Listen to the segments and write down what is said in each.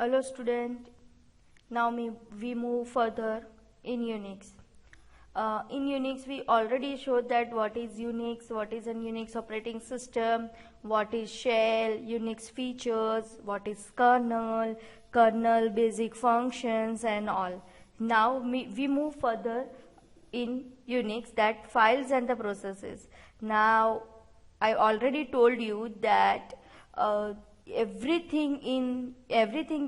Hello student, now we move further in Unix. In Unix we already showed that what is Unix, what is a Unix operating system, what is shell, Unix features, what is kernel, kernel basic functions and all. Now we move further in Unix, that files and the processes. Now I already told you that everything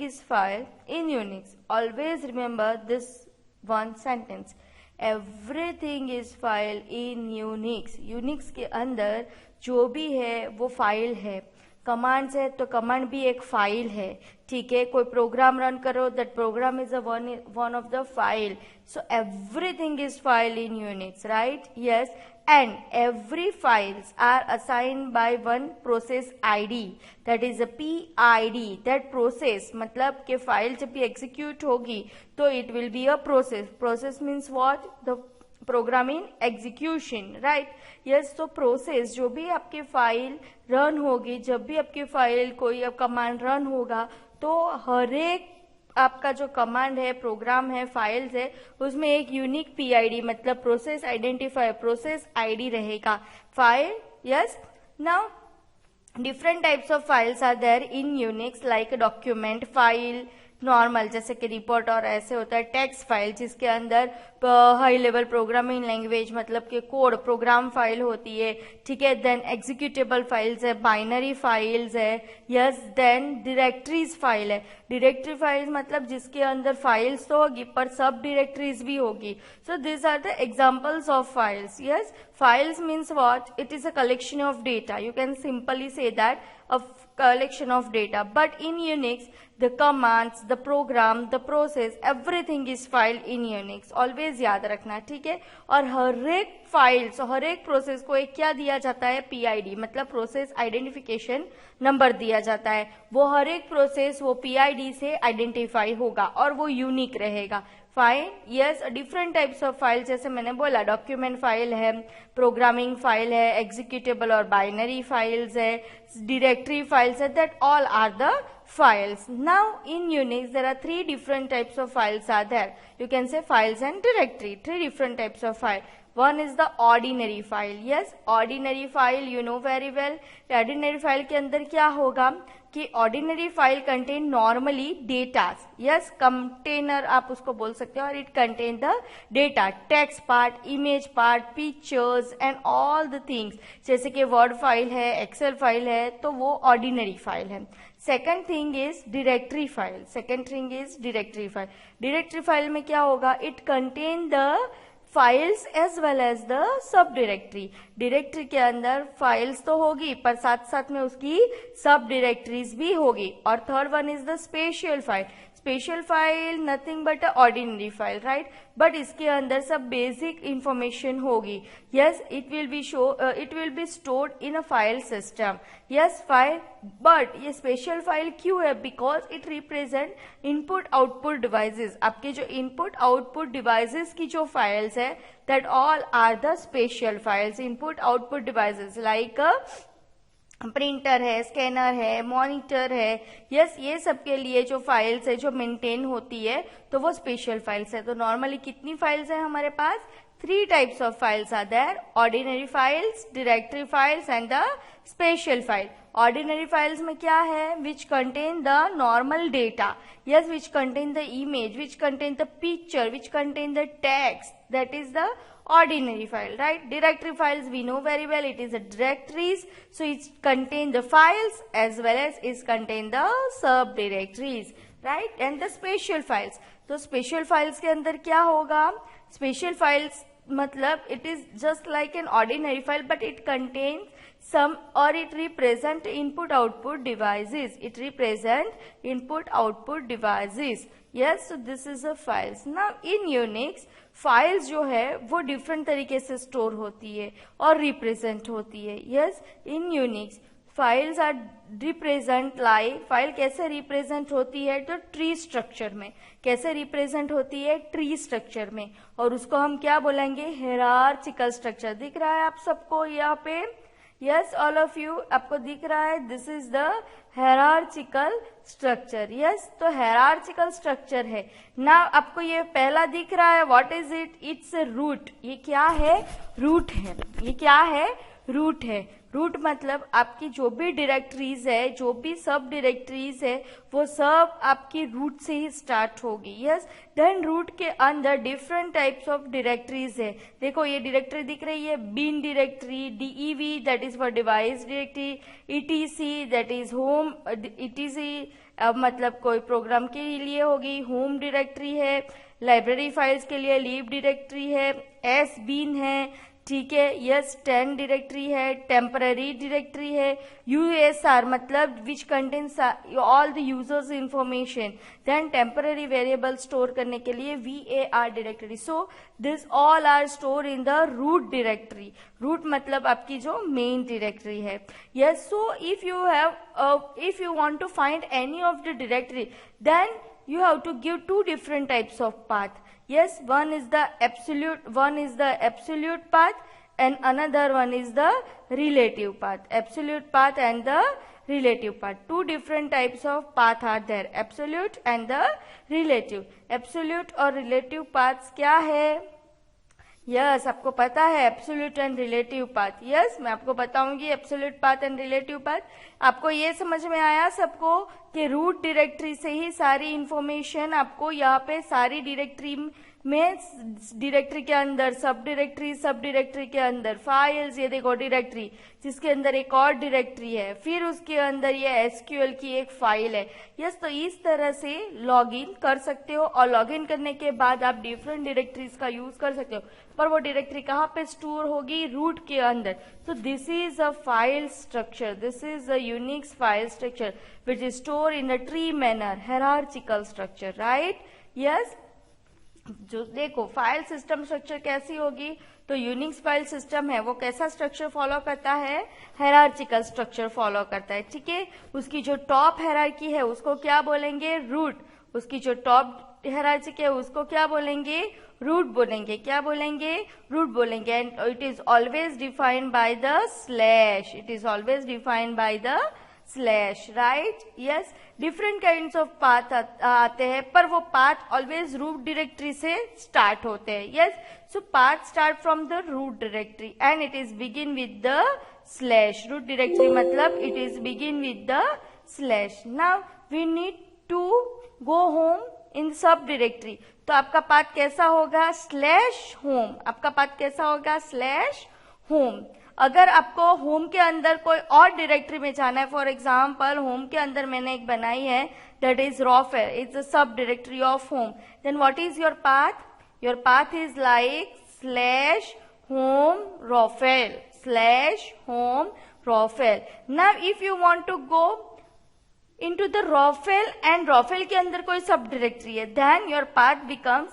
is file in Unix. Always remember this one sentence, everything is file in Unix. Unix के अंदर जो भी है वो file है. Commands है तो command भी एक फाइल है. ठीक है, कोई प्रोग्राम रन करो, that program is one of the file. So everything is file in Unix, right? Yes. And every files are assigned by one process ID, that is a PID. That process मतलब कि file जब भी execute होगी तो it will be a process. Process means what? The program in execution, right? Yes. तो process जो भी आपकी फाइल रन होगी, जब भी आपकी फाइल कोई कमांड रन होगा तो हर एक आपका जो कमांड है, प्रोग्राम है, फाइल्स है, उसमें एक यूनिक पीआईडी मतलब प्रोसेस आइडेंटिफायर, प्रोसेस आईडी रहेगा. File, yes. Now different types of files are there in Unix, like document file, normal जैसे कि रिपोर्ट और ऐसे होता है. टेक्स्ट फाइल जिसके अंदर हाई लेवल प्रोग्रामिंग लैंग्वेज मतलब कि कोड प्रोग्राम फाइल होती है. ठीक है. देन एग्जीक्यूटेबल फाइल्स है, बाइनरी फाइल्स है. यस. देन डायरेक्टरीज फाइल है. डायरेक्टरी फाइल्स मतलब जिसके अंदर फाइल्स तो होगी पर सब डायरेक्टरीज भी होगी. So this are the examples of files. Yes. Files means what? It is a collection of data. You can simply say that a collection of data. But in Unix, the commands, the program, the process, everything is filed in Unix. Always याद रखना, ठीक है? और हर एक files, हर एक process को एक क्या दिया जाता है? PID मतलब प्रोसेस आइडेंटिफिकेशन नंबर दिया जाता है. वो हर एक प्रोसेस वो PID से आइडेंटिफाई होगा और वो यूनिक रहेगा. File, yes. Different types of file जैसे मैंने बोला, डॉक्यूमेंट फाइल है, प्रोग्रामिंग फाइल है, एग्जीक्यूटेबल और बाइनरी फाइल्स है, डायरेक्टरी फाइल्स है. That all are the files. Now in Unix there are three different types of files are there. You can say files and directory. Three different types of file. One is the ordinary file. Yes, ordinary file you know very well. Ordinary file के अंदर क्या होगा कि ordinary file contain normally data. Yes, container आप उसको बोल सकते हो, और it contain the data, text part, image part, pictures and all the things. जैसे कि word file है, excel file है, तो वो ordinary file है. Second thing is directory file. Second thing is directory file. Directory file में क्या होगा? It contain the files as well as the sub directory. Directory के अंदर files तो होगी पर साथ साथ में उसकी sub directories भी होगी. और third one is the spatial file. Special file nothing but a ordinary file, right? But इसके अंदर सब बेसिक इंफॉर्मेशन होगी. Yes, it will be stored in a file system. Yes, file. But ये special file क्यों है? Because it represent input output devices. आपके जो input output devices की जो फाइल्स है, that all are the special files. Input output devices like printer है, scanner है, मॉनिटर है. यस, ये सब के लिए जो फाइल्स है जो मेंटेन होती है तो वो स्पेशल फाइल्स है. तो नॉर्मली कितनी फाइल्स है हमारे पास? 3 types of files are there: ordinary files, directory files and the special file. Ordinary files में क्या है? Which contain the normal data. Yes, which contain the image, which contain the picture, which contain the text. That is the ordinary file, right? Directory files we know very well, it is a directories, so it contain the files as well as it contain the sub directories, right? And the special files. तो special files के अंदर क्या होगा? Special files मतलब it is just like an ordinary file but it contains some, or it represent input output devices. It represent input output devices. Yes, so this is a files. Now in Unix files जो है वो different तरीके से store होती है और represent होती है. Yes, in Unix files are represent like, file कैसे रिप्रेजेंट होती है? तो ट्री स्ट्रक्चर में. कैसे रिप्रेजेंट होती है? ट्री स्ट्रक्चर में. और उसको हम क्या बोलेंगे? हायरार्चिकल स्ट्रक्चर. दिख रहा है आप सबको यहाँ पे? यस ऑल ऑफ यू, आपको दिख रहा है this is the hierarchical structure. Yes, तो हायरार्चिकल स्ट्रक्चर है ना. आपको ये पहला दिख रहा है, what is it? It's root. ये क्या है? रूट है. ये क्या है? रूट है. रूट मतलब आपकी जो भी डायरेक्टरीज है, जो भी सब डायरेक्टरीज है, वो सब आपकी रूट से ही स्टार्ट होगी. यस, देन रूट के अंदर डिफरेंट टाइप्स ऑफ डायरेक्टरीज है. देखो ये डायरेक्टरी दिख रही है, bin directory, DEV that is for device directory, ETC that is home, ETC मतलब कोई प्रोग्राम के लिए होगी, होम डायरेक्टरी है, लाइब्रेरी फाइल्स के लिए लीव डायरेक्टरी है, एस बिन है, ठीक है. यस, 10 डायरेक्टरी है, टेम्पररी डायरेक्टरी है, यूएसआर मतलब which contains all the users information, then temporary variable store करने के लिए VAR directory. So this all are store in the root directory. Root मतलब आपकी जो मेन डायरेक्टरी है. Yes, so if you want to find any of the directory, then you have to give two different types of path. Yes, one is the absolute path and another one is the relative path. Absolute path and the relative path. Two different types of path are there, absolute and the relative. Absolute और relative paths क्या है? Yes, आपको पता है absolute and relative path. Yes, मैं आपको बताऊंगी absolute path and relative path. आपको ये समझ में आया सबको कि रूट डायरेक्टरी से ही सारी इंफॉर्मेशन आपको यहाँ पे सारी डायरेक्टरी में, डायरेक्टरी के अंदर सब डायरेक्टरी के अंदर फाइल्स. ये देखो डायरेक्टरी जिसके अंदर एक और डायरेक्टरी है, फिर उसके अंदर ये एसक्यूएल की एक फाइल है. यस, तो इस तरह से लॉगिन कर सकते हो और लॉगिन करने के बाद आप डिफरेंट डायरेक्टरीज का यूज कर सकते हो. पर वो डायरेक्टरी कहाँ पे स्टोर होगी? रूट के अंदर. तो this is a file structure, this is a Unix file structure which is store in a tree manner, hierarchical structure. Right? Yes, जो देखो फाइल सिस्टम स्ट्रक्चर कैसी होगी, तो यूनिक्स फाइल सिस्टम है वो कैसा स्ट्रक्चर फॉलो करता है? हायरार्चिकल स्ट्रक्चर फॉलो करता है. ठीक है, उसकी जो टॉप हायरार्की है उसको क्या बोलेंगे? रूट. उसकी जो टॉप हायरार्की है उसको क्या बोलेंगे? रूट बोलेंगे. क्या बोलेंगे? रूट बोलेंगे. And it is always defined by the slash. It is always defined by the slash. Right? Yes, different kinds of path आते हैं, पर वो पाथ ऑलवेज रूट डायरेक्टरी से स्टार्ट होते हैं. Yes, so path start from the root directory and it is begin with the slash. Root directory मतलब it is begin with the slash. Now we need to go home in sub directory. तो आपका path कैसा होगा? Slash home. आपका path कैसा होगा? Slash home. अगर आपको होम के अंदर कोई और डायरेक्टरी में जाना है, फॉर एग्जाम्पल होम के अंदर मैंने एक बनाई है that is Rofel, it's a sub directory of home, then what is your path? Your path is like slash home Rofel, slash home Rofel. Now if you want to go into the Rofel and Rofel के अंदर कोई सब directory है, then your path becomes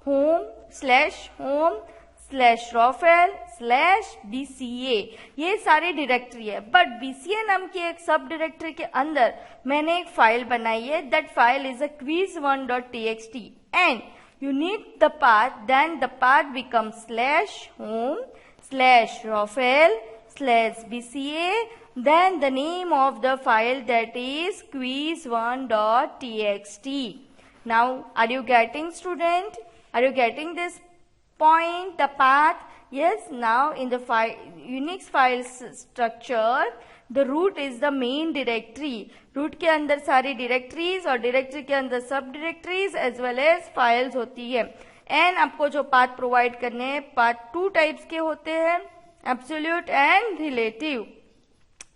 home/home/Rofel/BCA. ये सारी directory है. But BCA नाम की एक सब डायरेक्टरी के अंदर मैंने एक फाइल बनाई है. That file is a quiz1.txt and you need the path, then the path becomes /home/Rofel/BCA. Then the name of the file that is quiz1.txt. Now, are you getting, student? Are you getting this point, the path? Yes. Now, in the Unix file structure, the root is the main directory. Root के अंदर सारी directories और directory के अंदर सब directories as well as files होती है. And आपको जो path provide करने हैं, path 2 types के होते हैं, absolute and relative.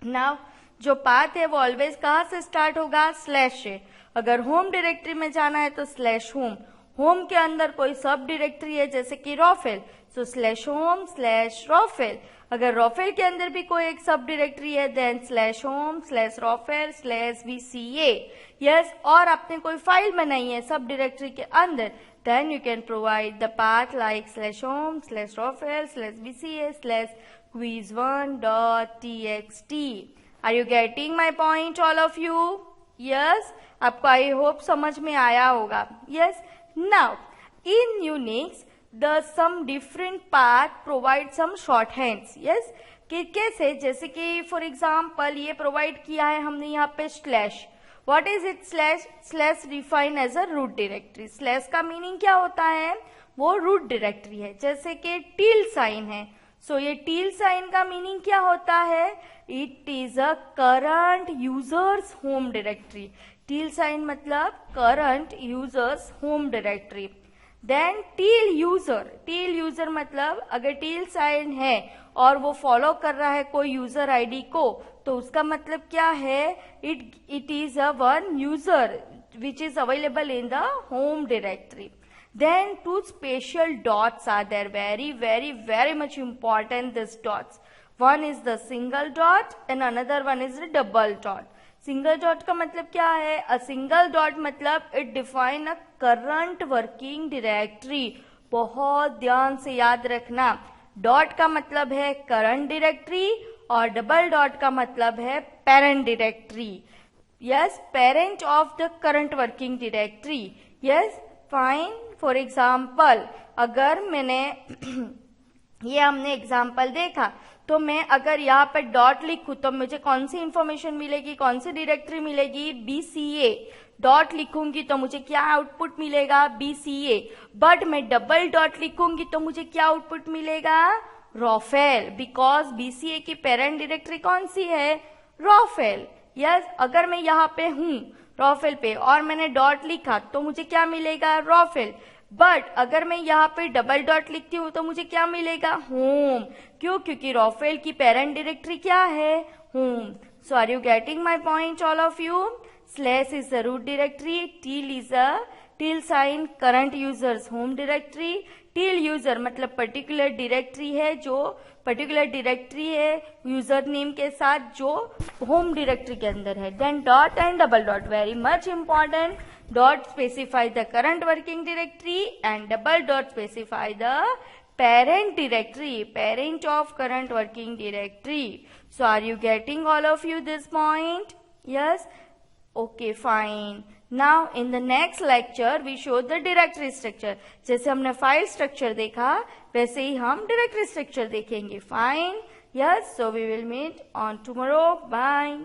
नाउ जो पाथ है वो ऑलवेज कहाँ से स्टार्ट होगा? स्लैश से. अगर होम डायरेक्टरी में जाना है तो स्लैश होम. होम के अंदर कोई सब डायरेक्टरी है जैसे कि रॉफेल, सो स्लैश होम स्लैश रॉफेल. अगर रॉफेल के अंदर भी कोई एक सब डायरेक्टरी है then slash home slash Rofel slash BCA. Yes, और आपने कोई फाइल बनाई है सब डायरेक्टरी के अंदर, then you can provide the path like /home/rofel/BCA/quiz1.txt. Are you getting my point, all of you? Yes, आपको I hope समझ में आया होगा. Yes, now in Unix the some different path provide some shorthands. Yes, कि कैसे, जैसे कि for example ये प्रोवाइड किया है हमने यहाँ पे slash. What is it? Slash define as a root directory. Slash का मीनिंग क्या होता है? वो रूट डायरेक्टरी है. जैसे कि टिल साइन है, सो ये टिल साइन का मीनिंग क्या होता है? It is a current users home directory. Tilde sign मतलब current users home directory. Then tilde user मतलब अगर टिल साइन है और वो फॉलो कर रहा है कोई यूजर आईडी को, तो उसका मतलब क्या है? It is a one user which is available in the home directory. Then two special dots are there, very much important, these dots. One is the single dot and another one is the double dot. Single dot का मतलब क्या है? A single dot मतलब it define a current working directory. बहुत ध्यान से याद रखना. डॉट का मतलब है करंट डायरेक्टरी और डबल डॉट का मतलब है parent directory. Yes, parent of the current working directory. Yes, fine. For example अगर मैंने ये हमने एग्जाम्पल देखा, तो मैं अगर यहाँ पर डॉट लिखूं तो मुझे कौन सी इंफॉर्मेशन मिलेगी, कौन सी डायरेक्टरी मिलेगी? BCA. डॉट लिखूंगी तो मुझे क्या आउटपुट मिलेगा? BCA. बट मैं डबल डॉट लिखूंगी तो मुझे क्या आउटपुट मिलेगा? रॉफेल. बिकॉज BCA की पेरेंट डायरेक्टरी कौन सी है? रॉफेल. यस, अगर मैं यहाँ पे हूं रॉफेल पे और मैंने डॉट लिखा तो मुझे क्या मिलेगा? रॉफेल. बट अगर मैं यहाँ पे डबल डॉट लिखती हूँ तो मुझे क्या मिलेगा? होम. क्यों? क्योंकि रॉफेल की पेरेंट डायरेक्टरी क्या है? Home. So are you getting my point all of you? Slash is the root directory. Tilde sign current users home directory. Tilde user मतलब पर्टिकुलर डायरेक्टरी है, जो पर्टिकुलर डायरेक्टरी है यूजर नेम के साथ जो home directory के अंदर है. Then dot and double dot, very much important. Dot specify the current working directory and double dot specify the parent directory, parent of current working directory. So are you getting all of you this point? Yes? Okay, fine. Now in the next lecture we show the directory structure. जैसे हमने file structure देखा वैसे ही हम directory structure देखेंगे. Fine? Yes, so we will meet on tomorrow. Bye.